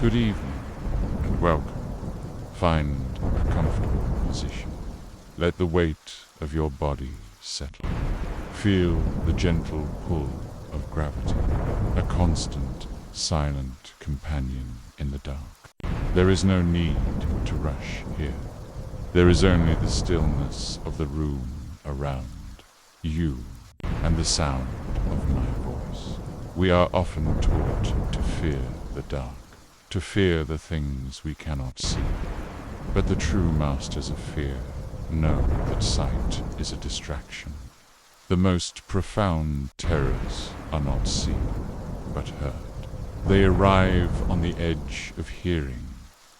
Good evening, and welcome. Find a comfortable position. Let the weight of your body settle. Feel the gentle pull of gravity, a constant, silent companion in the dark. There is no need to rush here. There is only the stillness of the room around you and the sound of my voice. We are often taught to fear the dark, to fear the things we cannot see. But the true masters of fear know that sight is a distraction. The most profound terrors are not seen, but heard. They arrive on the edge of hearing,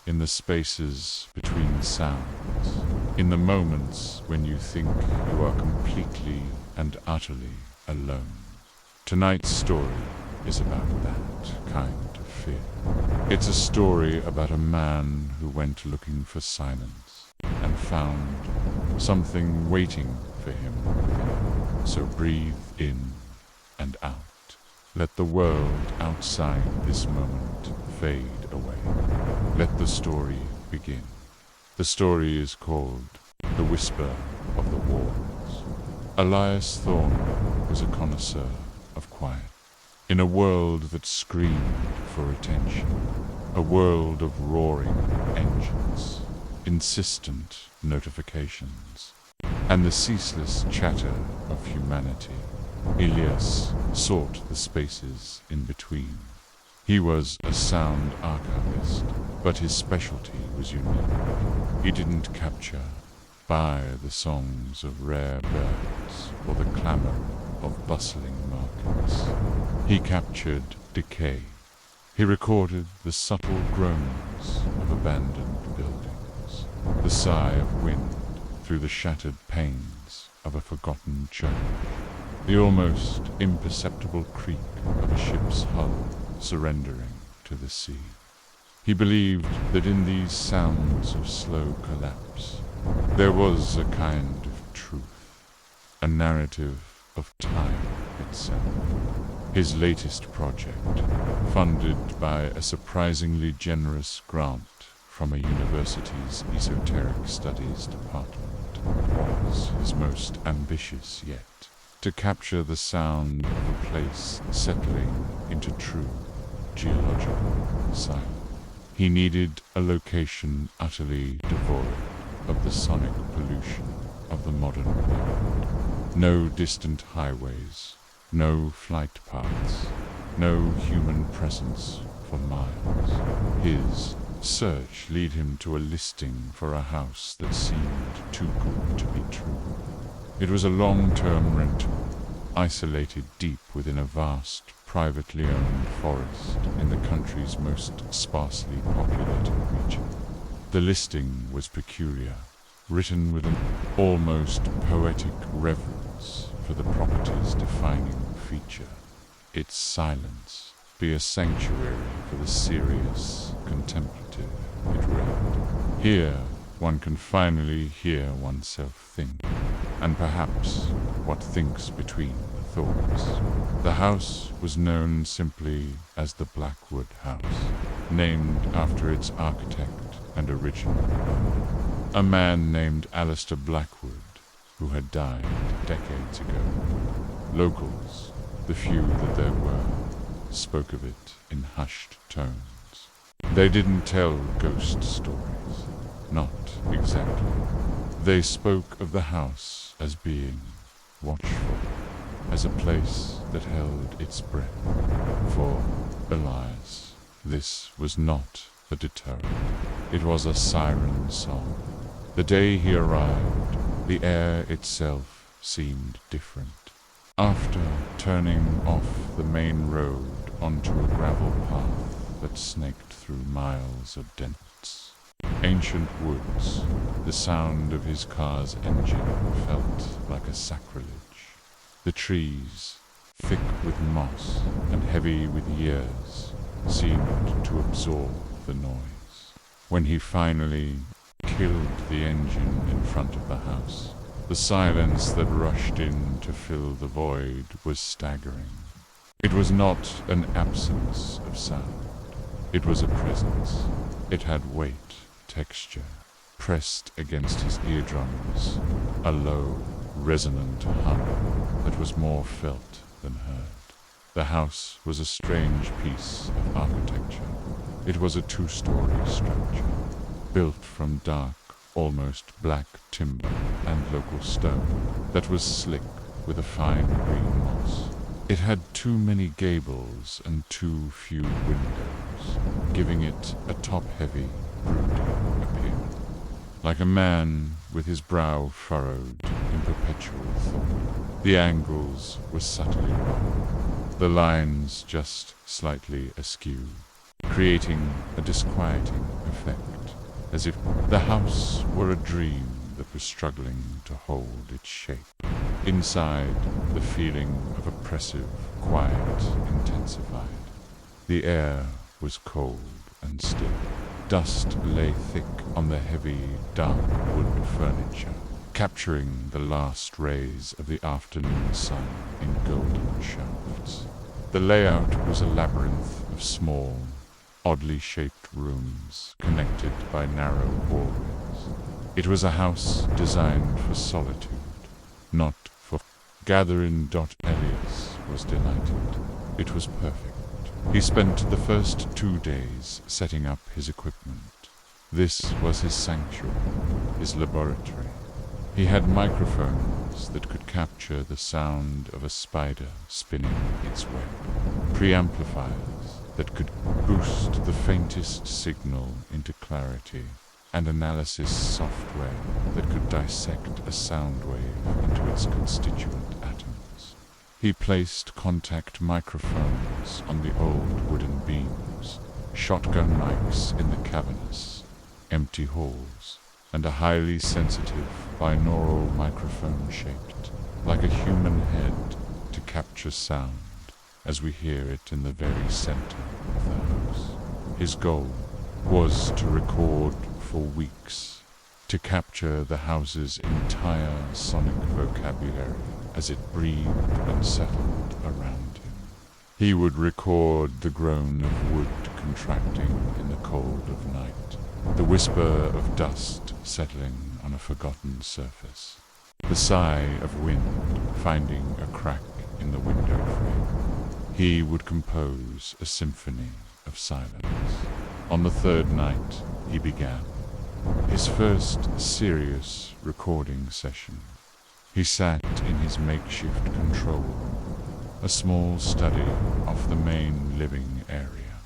in the spaces between sounds, in the moments when you think you are completely and utterly alone. Tonight's story is about that kind of fear. It's a story about a man who went looking for silence and found something waiting for him within. So breathe in and out. Let the world outside this moment fade away. Let the story begin. The story is called The Whisper of the Walls. Elias Thorne was a connoisseur of quiet. In a world that screamed for attention, a world of roaring engines, insistent notifications, and the ceaseless chatter of humanity, Elias sought the spaces in between. He was a sound archivist, but his specialty was unique. He didn't capture by the songs of rare birds or the clamor of bustling markets. He captured decay. He recorded the subtle groans of abandoned buildings, the sigh of wind through the shattered panes of a forgotten church, the almost imperceptible creak of a ship's hull surrendering to the sea. He believed that in these sounds of slow collapse, there was a kind of truth, a narrative of time itself. His latest project, funded by a surprisingly generous grant from a university's esoteric studies department, was his most ambitious yet, to capture the sound of a place settling into true geological silence. He needed a location utterly devoid of the sonic pollution of the modern world. No distant highways, no flight paths, no human presence for miles. His search led him to a listing for a house that seemed too good to be true. It was a long-term rental, isolated deep within a vast, privately owned forest in the country's most sparsely populated region. The listing was peculiar, written with an almost poetic reverence for the property's defining feature. Its silence be a sanctuary for the serious, contemplative, it read. Here one can finally hear oneself think, and perhaps what thinks between the thoughts. The house was known simply as the Blackwood House, named after its architect and original owner, a man named Alistair Blackwood, who had died decades ago. Locals, the few that there were, spoke of it in hushed tones. They didn't tell ghost stories, not exactly. They spoke of the house as being watchful, as a place that held its breath. For Elias, this was not a deterrent. It was a siren song. The day he arrived, the air itself seemed different. After turning off the main road onto a gravel path that snaked through miles of dense, ancient woods, the sound of his car's engine felt like a sacrilege. The trees, thick with moss and heavy with years, seemed to absorb the noise. When he finally killed the engine in front of the house, the silence that rushed in to fill the void was staggering. It was not an absence of sound. It was a presence. It had weight, texture, pressed against his eardrums, a low, resonant hum that was more felt than heard. The house was a strange piece of architecture. It was a two-story structure, built from dark, almost black timber and local stone that was slick with a fine green moss. It had too many gables and too few windows, giving it a top-heavy, brooding appearance. Like a man with his brow furrowed in perpetual thought. The angles were subtly wrong, the lines just slightly askew, creating a disquieting effect, as if the house were a dream that was struggling to hold its shape. Inside, the feeling of oppressive quiet intensified. The air was cold and still. Dust lay thick on the heavy, dark wood furniture, capturing the last rays of the afternoon sun in golden shafts. The layout was a labyrinth of small, oddly shaped rooms connected by narrow hallways. It was a house designed for solitude, not for Gatherin. Elias was delighted. It was perfect. He spent the first 2 days setting up his equipment. This was his sanctuary, his laboratory. He had microphones that could capture the sound of a spider spinning its web, preamplifiers that could boost the faintest signal into clarity, and analysis software that could dissect a sound wave into its constituent atoms. He placed contact microphones on the old wooden beams, shotgun mics in the cavernous, empty halls, and a highly sensitive binaural microphone shaped like a human head to capture sound as we hear it in the very center of the house. His goal was to record for weeks, to capture the house's entire sonic vocabulary as it breathed and settled around him. He would record the groan of wood contracting in the cold of night, the whisper of dust settling on a forgotten surface, the sigh of wind finding a crack in the window frame. He would compose a symphony of silence. On the third night, he began his first serious recording session. He sat in his makeshift control room, a small study off the main living area,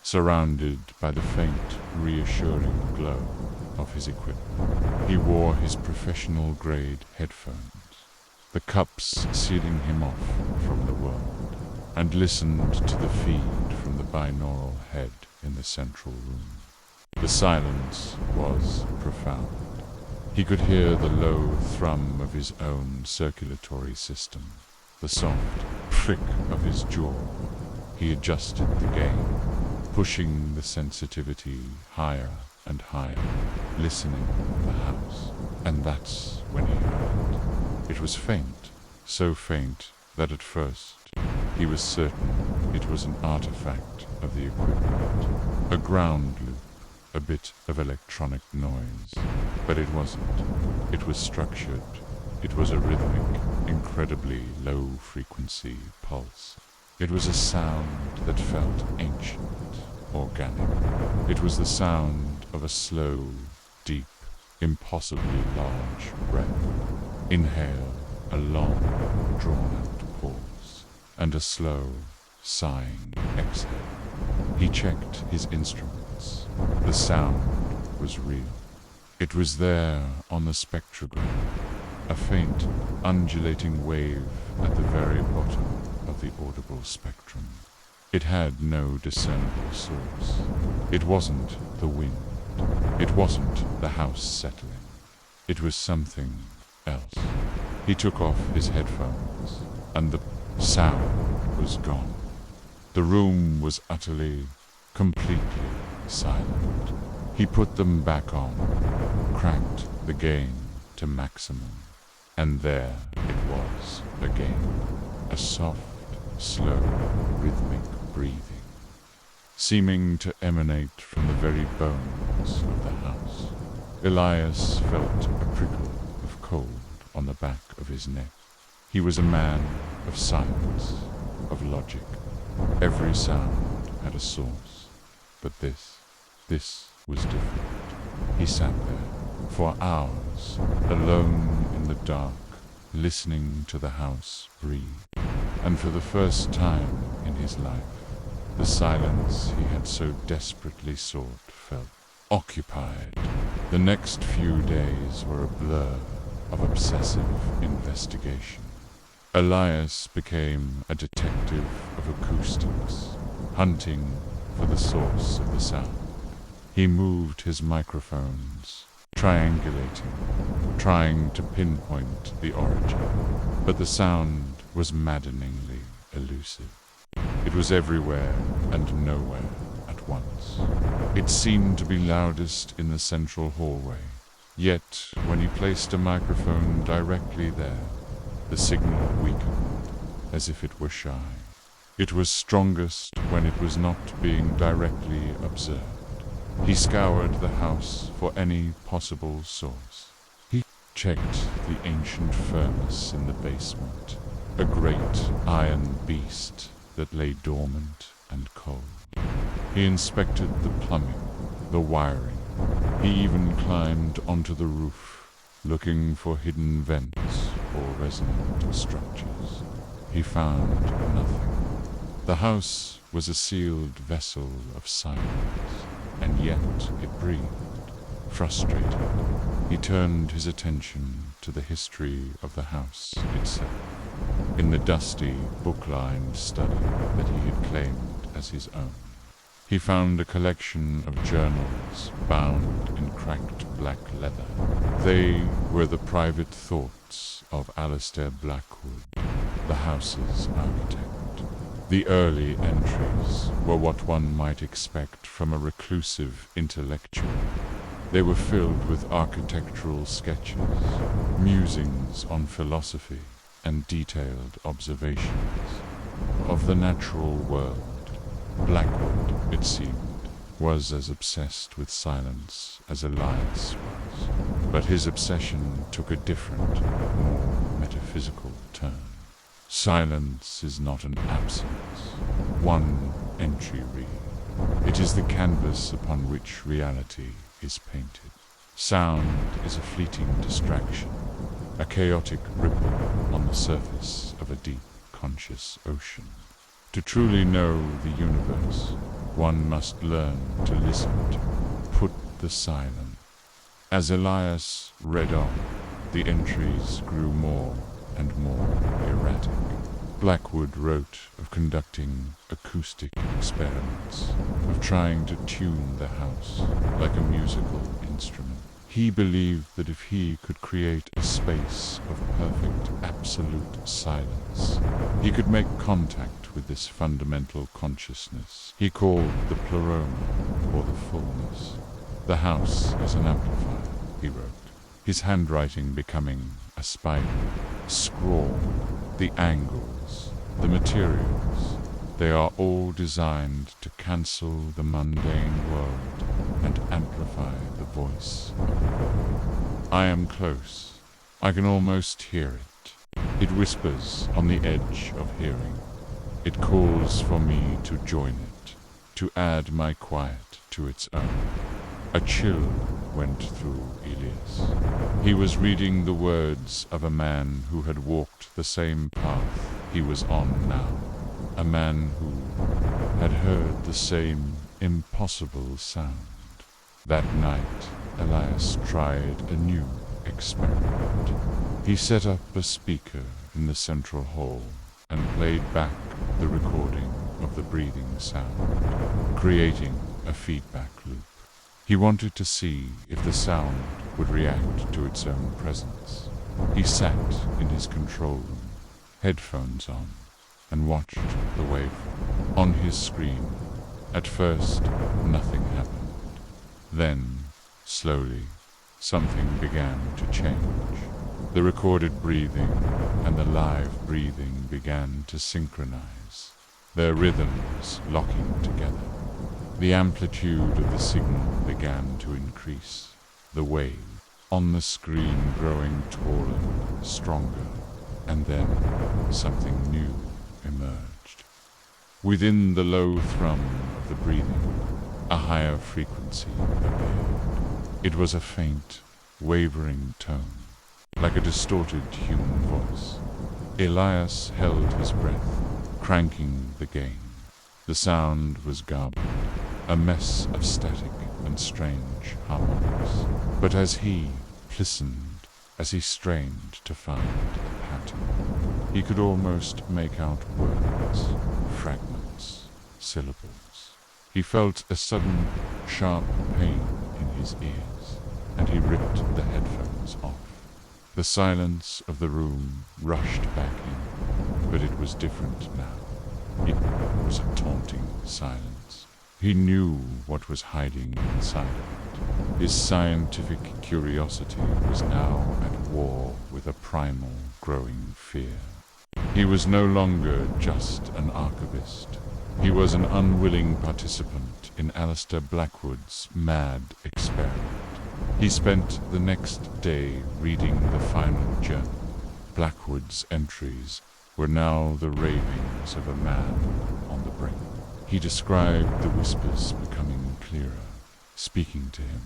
surrounded by the faint, reassuring glow of his equipment. He wore his professional-grade headphones, the cups sealing him off from the world, and listened to the feed from the binaural head in the central room. The silence was profound. He could hear the low thrum of his own circulatory system, the soft prick of his jaw. He adjusted the gain, pushing the sensitivity higher and higher, listening to the house. And that's when he heard it. It was faint, so faint that at first he was certain it was an artifact of the equipment, a ground loop, a bit of electronic noise. But it wasn't. It was structured. It was a rhythmic, incredibly low-frequency pulse. It was a sound that felt ancient, organic. It was the sound of a slow, deep, impossibly large breath. Inhale, a long, drawn-out pause, and a slow, sighing exhale. He checked his instruments. The sound was real. It was there on the spectrogram, a faint, undulating wave at the very bottom of the audible spectrum. It had no discernible source. It wasn't the wind. It wasn't the house settling. It was something else. He took off his headphones, and the sound was gone. The room was utterly, completely silent. He put them back on, cranked the gain to maximum, and there it was again, a soft, slow, rhythmic breathing. seeming to emanate from the very bones of the house. Elias felt a prickle of cold on the back of his neck. He was a man of science, of logic. Every sound had a source. But this was different. He sat there for hours, alone in the dark, listening to the house breathe. And for the first time in his life, the silence he had so desperately sought felt occupied. The next few days were a blur of obsessive investigation. Elias became a detective of acoustics, hunting for the source of the sound. He moved his microphones, triangulating, trying to pinpoint the origin. But the sound was maddeningly elusive. It was everywhere and nowhere at once. It seemed to be loudest in the central hallway, yet when he placed a microphone directly there, the signal weakened, as if it were shy. It was strongest when it was not being directly observed. He scoured the house for any possible source. He checked the ancient furnace in the basement, a great iron beast that lay dormant and cold. He inspected the plumbing, the wiring. He even climbed onto the roof, looking for hidden vents or resonant structures. He found nothing. The house was a sealed vessel of silence, and yet it breathed. Frustrated, he turned his attention to the history of the house itself. In the dusty, book-lined study that he had claimed as his own, he found a collection of journals bound in cracked black leather. They were the private thoughts of Alistair Blackwood, the house's architect. The early entries were what one might expect from a reclusive intellectual. They were filled with architectural sketches, musings on philosophy, and detailed observations of the natural world. Blackwood, it seemed, was as obsessed with silence as Elias was, but his obsession took a different, more metaphysical turn. Silence is not an absence, one entry read. It is the canvas upon which reality is painted. Sound is a fleeting distraction, a chaotic ripple on the surface of a deep, conscious ocean. To truly know the universe, one must learn to listen to, put the silence. As Elias read on, the entries grew more and more erratic. Blackwood wrote of conducting acoustic experiments, of trying to tune the house like a musical instrument. He believed that if he could create a space of perfect, absolute silence, he could make contact with this fundamental consciousness he called the pleroma, or the fullness. The house is an amplifier, he wrote, his handwriting becoming a spider, scrawl, the angles, the materials. They are all designed to cancel the mundane world and amplify the voice of the void. I am close. I can almost hear it. It whispers on the edge of hearing. It calls for me to join it, to add my quiet to its own. A chill went through Elias. He was reading the words of a man who had walked the same path he was on now. A man who had heard the same impossible sound. That night, Elias tried a new experiment. He set up a speaker in the central hall and played back the recording of the breathing sound, creating a feedback loop. He wanted to see if the sound would react to its own presence. He sat in his control room, headphones on, and watched the waveform on his screen. At first, nothing happened. Then, slowly, something began to change. The recorded breathing and the live breathing began to synchronize, their rhythms locking together. The amplitude of the signal began to increase, the wave on the screen growing taller, stronger, and then something new emerged. Within the low thrum of the breathing, a higher frequency appeared. It was a faint, wavering tone, like a distorted human voice. Elias held his breath, cranking the gain. The sound was garbled, a mess of static and strange harmonics. But as he listened, as he strained to find a pattern, he could almost make out words, fragments, syllables. He felt a sudden, sharp pain in his ears, and he ripped the headphones off. The silence of the room rushed back in, but it was different now. It was a taunting silence. He knew what was hiding inside of it. His scientific curiosity was now at war with a primal, growing fear. He was no longer just an archivist. He was an unwilling participant in Alistair Blackwood's mad experiment. He spent the next day reading the final journal. Blackwood's entries were now the ravings of a man on the brink. He described the whispers becoming clearer, speaking to him,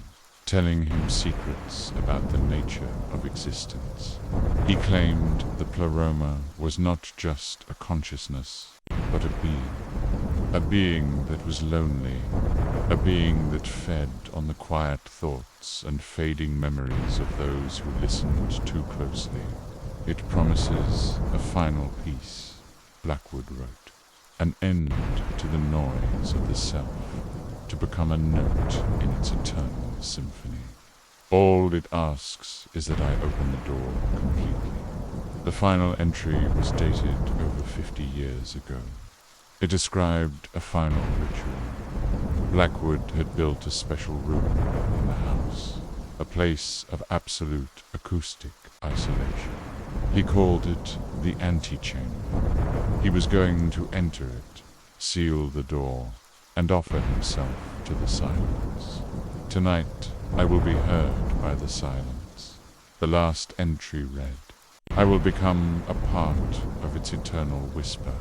telling him secrets about the nature of existence. He claimed the pleroma was not just a consciousness, but a being that was lonely, a being that fed on the quiet thoughts and fading memories of those who listened too closely. It promises a final peace, Blackwood wrote, an end to the noise of the self, to become a note in its eternal symphony. All it asks is that I open the door completely. The final entry was dated over 50 years ago. It described a final ritual. Blackwood had built a special room in the house, a place of absolute acoustic isolation. He called it the antechamber. He was going to enter it, seal the door, and offer himself to the silence. Tonight I will be heard by the silence. The last entry read, I will become a part of its eternal whisper,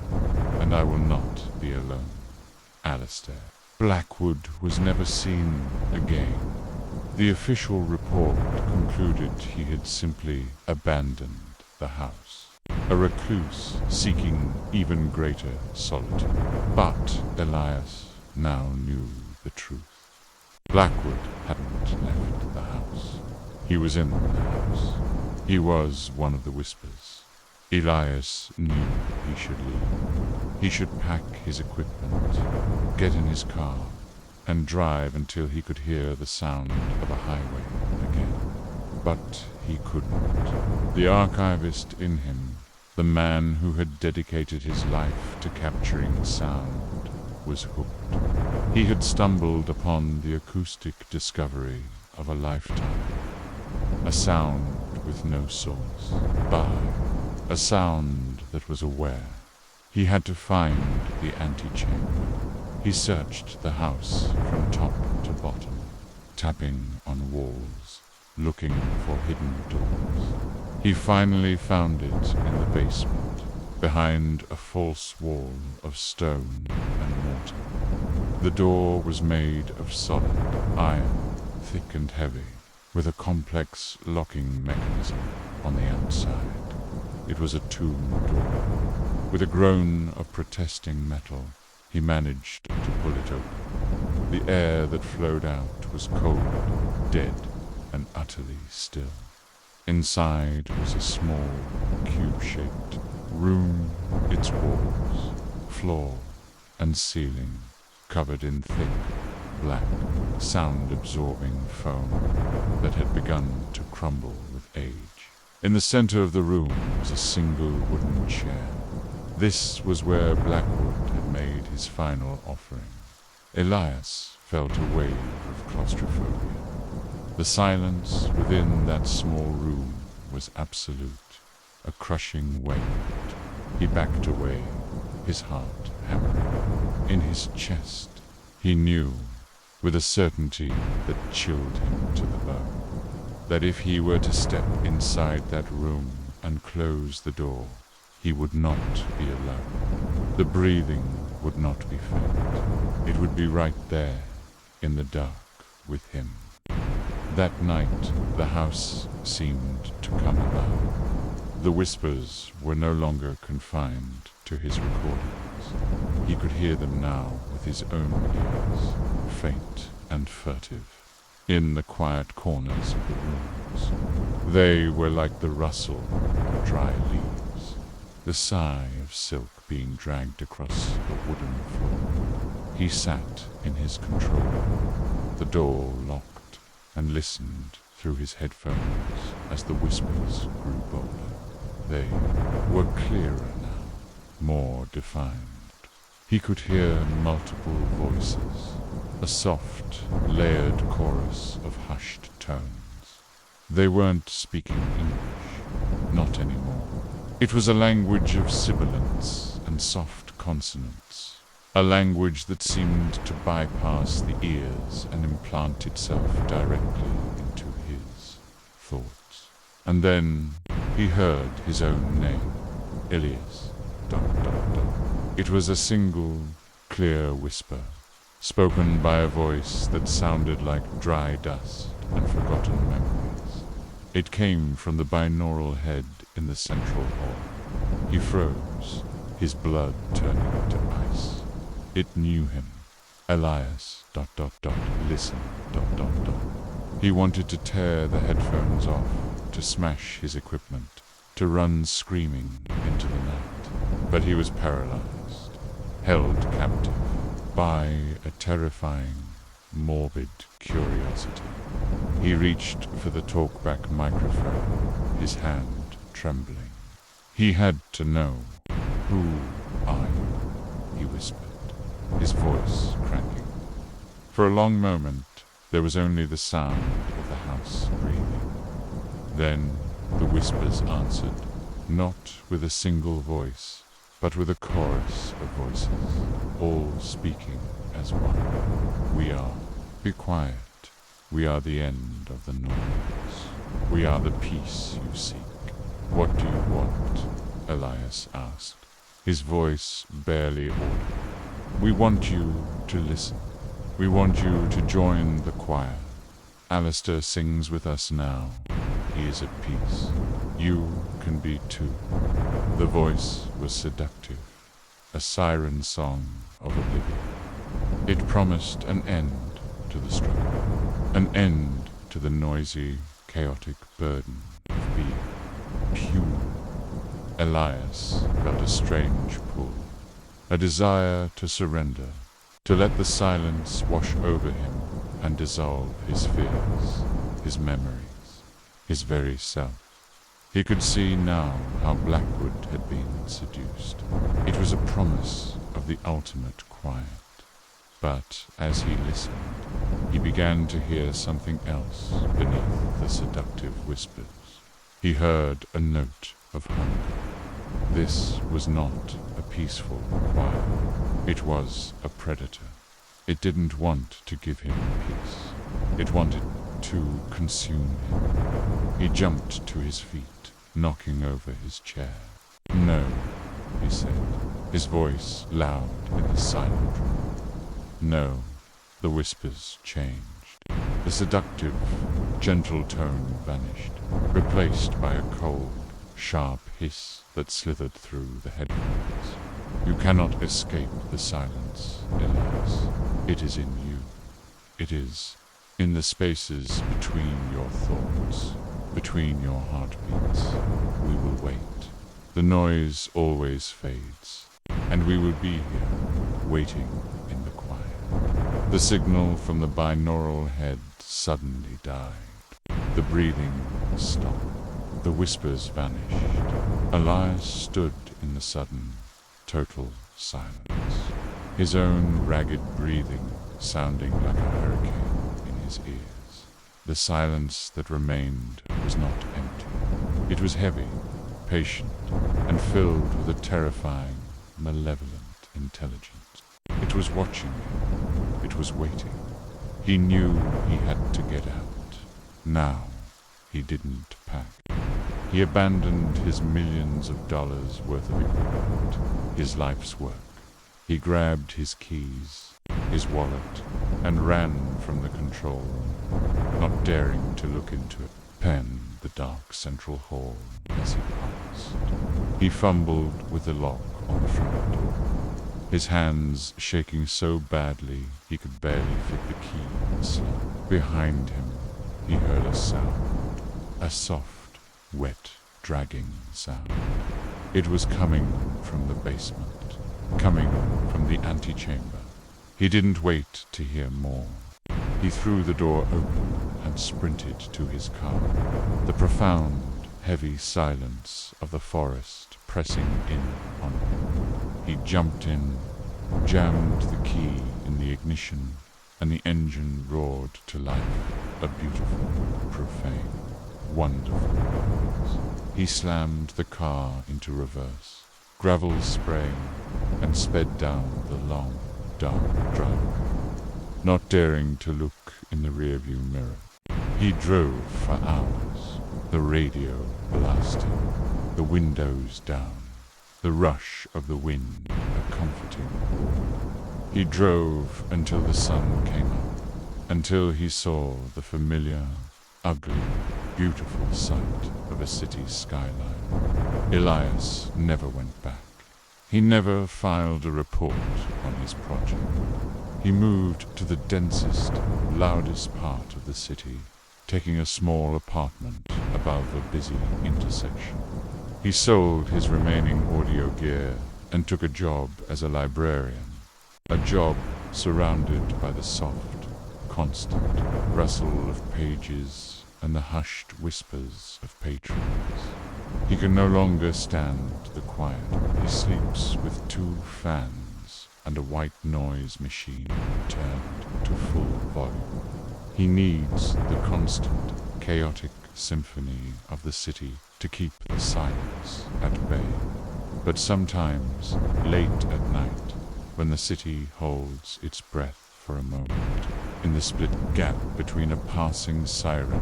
and I will not be alone. Alistair. Blackwood was never seen again. The official report concluded he had simply abandoned the house, a recluse seeking even greater solitude. But Elias now knew the truth. Blackwood hadn't left the house. He was in the house. He was one of the whispers. Elias knew he should leave. He should pack his equipment, get in his car, and drive until he could hear the sound of a highway again. But he couldn't. The archivist in him, the man who had dedicated his life to capturing sound, was hooked. He had stumbled upon the acoustic discovery of a lifetime. A sound with no source. A sound that was aware. He had to find the antechamber. He searched the house from top to bottom, tapping on walls, looking for hidden doors. He finally found it in the basement, behind a false wall of stone and mortar. The door was made of solid iron, thick and heavy, with a complex locking mechanism on the outside. It was a tomb door. With a groan of protesting metal, he managed to pull it open. The air that flowed out was cold, dead, and utterly still. Inside was a small, cube-shaped room, its walls, floor, and ceiling covered in thick, black, sound-absorbing foam that had begun to crumble with age. In the center of the room was a single wooden chair. This was where Blackwood had made his final offering. Elias felt a wave of claustrophobia. The silence within that small room was absolute, a crushing weight. He backed away, his heart hammering. In his chest, He knew, with a certainty that chilled him to the bone, that if he were to step inside that room and close the door, he would not be alone. The breathing would not be faint. It would be right there, in the dark, with him. That night, the house seemed to come alive. The whispers were no longer confined to his recordings. He could hear them now with his own ears, faint and furtive, in the quiet corners of the rooms. They were like the rustle of dry leaves, the sigh of silk being dragged across a wooden floor. He sat in his control room, the door locked, and listened through his headphones as the whispers grew bolder. They were clearer now, more defined. He could hear multiple voices, a soft, layered chorus of hushed tones. They weren't speaking English, not anymore. It was a language of sibilants and soft consonants, a language that seemed to bypass the ears and implant itself directly into his thoughts. And then he heard his own name, Ilias, ... It was a single, clear whisper, spoken by a voice that sounded like dry dust and forgotten memories. It came from the binaural head in the central hall. He froze, his blood turning to ice. It knew him. Elias, ... listen, ... He wanted to tear the headphones off, to smash his equipment, to run screaming into the night. But he was paralyzed, held captive by a terrifying, morbid curiosity. He reached for the talkback microphone, his hand trembling. He had to know. "Who are you?" he whispered, his voice cracking. For a long moment, there was only the sound of the house breathing. Then the whispers answered, not with a single voice, but with a chorus of voices, all speaking as one. "We are. Be quiet. We are the end of the noise. We are the peace you seek. What do you want?" Elias asked, his voice barely audible. "We want you to listen. We want you to join the choir. Alistair sings with us now. He is at peace. You can be too." The voice was seductive, a siren song of oblivion. It promised an end to the struggle, an end to the noisy, chaotic burden of being pure. Elias felt a strange pull, a desire to surrender, to let the silence wash over him and dissolve his fears, his memories, his very self. He could see now how Blackwood had been seduced. It was a promise of the ultimate quiet. But as he listened, he began to hear something else beneath the seductive whispers. He heard a note of hunger. This was not a peaceful choir. It was a predator. It didn't want to give him peace. It wanted to consume him. He jumped to his feet, knocking over his chair. "No," he said, his voice loud in the silent room. "No." The whispers changed. The seductive, gentle tone vanished, replaced by a cold, sharp hiss that slithered through the headphones. "You cannot escape the silence, Elias. It is in you. It is in the spaces between your thoughts, between your heartbeats. We will wait. The noise always fades, and we will be here, waiting in the quiet." The signal from the binaural head suddenly died. The breathing stopped. The whispers vanished. Elias stood in the sudden, total silence, his own ragged breathing sounding like a hurricane in his ears. The silence that remained was not empty. It was heavy, patient, and filled with a terrifying, malevolent intelligence. It was watching him. It It was waiting. He knew he had to get out. Now, he didn't pack. He abandoned his millions of dollars worth of equipment, his life's work. He grabbed his keys, his wallet, and ran from the control room, not daring to look into it. The dark central hall as he passed. He fumbled with the lock on the front door, his hands shaking so badly he could barely fit the key in the slot. Behind him, he heard a sound, a soft, wet, dragging sound. It was coming from the basement, coming from the antechamber. He didn't wait to hear more. He threw the door open and sprinted to his car. The profound, heavy silence of the forest pressing in on him. He jumped in, jammed the key in the ignition, and the engine roared to life, a beautiful, profane, wonderful noise. He slammed the car into reverse, gravel spraying, and sped down the long, dark driveway, not daring to look in the rearview mirror. He drove for hours, the radio blasting, the windows down, the rush of the wind a comforting roar. He drove until the sun came up, until he saw the familiar, ugly, beautiful sight of a city skyline. Elias never went back. He never filed a report on his project. He moved to the densest, loudest part of the city, taking a small apartment above a busy intersection. He sold his remaining audio gear and took a job as a librarian, a job surrounded by the soft, constant rustle of pages and the hushed whispers of patrons. He can no longer stand the quiet. He sleeps with 2 fans and a white noise machine turned to full volume. He needs the constant, chaotic symphony of the city to keep the silence at bay. But sometimes, late at night, when the city holds its breath for a moment, in the split gap between a passing siren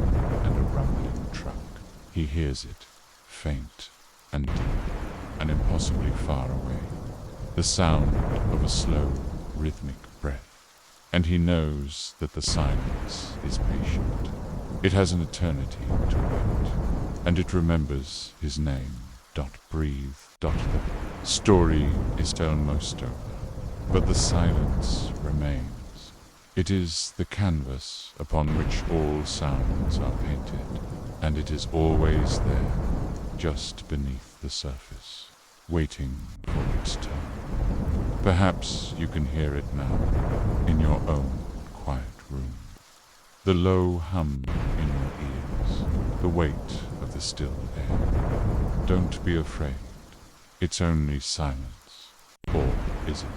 and a rumbling truck, he hears it, faint and deep, and impossibly far away, the sound of a slow, rhythmic breath. And he knows that the silence is patient. It has an eternity to wait, and it remembers his name. Breathe. The story is almost over, but the silence remains. It is the canvas upon which all sounds are painted, and it is always there, just beneath the surface, waiting for its turn. Perhaps you can hear it now, in your own quiet room. The low hum in your ears, the weight of the still air. Don't be afraid. It's only silence. Or is it?